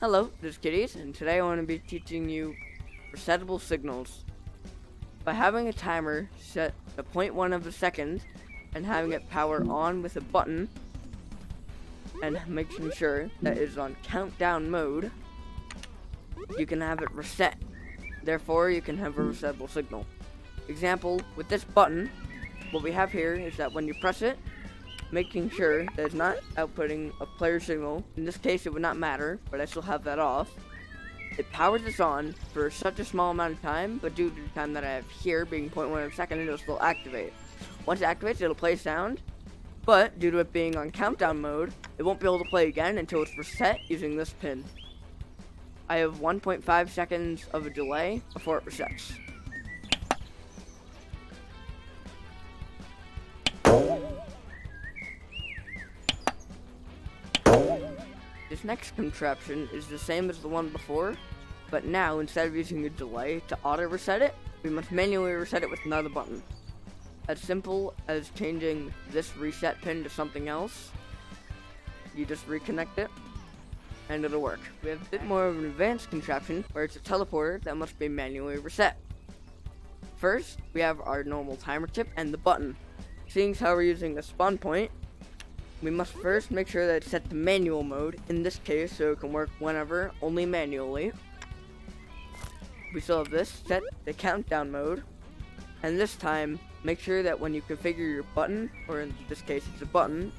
Hello, this is Kitties, and today I want to be teaching you resetable signals. By having a timer set to 0.1 of a second and having it power on with a button and making sure that it is on countdown mode, you can have it reset. Therefore, you can have a resetable signal. Example, with this button, what we have here is that when you press it, making sure that it's not outputting a player signal. In this case, it would not matter, but I still have that off. It powers this on for such a small amount of time, but due to the time that I have here, being 0.1 of a second, it'll still activate. Once it activates, it'll play sound, but due to it being on countdown mode, it won't be able to play again until it's reset using this pin. I have 1.5 seconds of a delay before it resets. This next contraption is the same as the one before, but now instead of using a delay to auto reset it, we must manually reset it with another button. As simple as changing this reset pin to something else. You just reconnect it, and it'll work. We have a bit more of an advanced contraption where it's a teleporter that must be manually reset. First, we have our normal timer chip and the button. Seeing as how we're using a spawn point, we must first make sure that it's set to manual mode, in this case, so it can work whenever, only manually. We still have this set to countdown mode, and this time, make sure that when you configure your button, or in this case it's a button,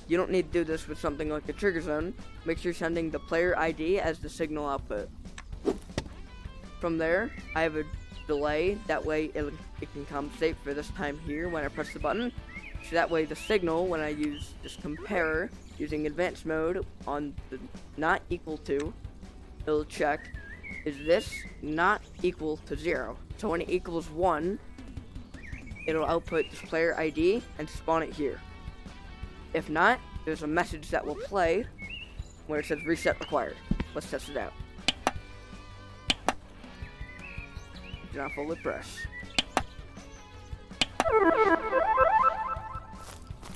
you don't need to do this with something like a trigger zone. Make sure you're sending the player ID as the signal output. From there, I have a delay, that way it can compensate for this time here when I press the button. So that way the signal, when I use this comparer, using advanced mode on the not equal to, it'll check, is this not equal to 0? So when it equals 1, it'll output this player ID and spawn it here. If not, there's a message that will play where it says reset required. Let's test it out. Do not fully press.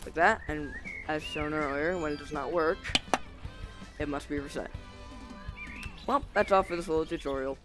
Like that, and as shown earlier, when it does not work, it must be reset. Well, that's all for this little tutorial.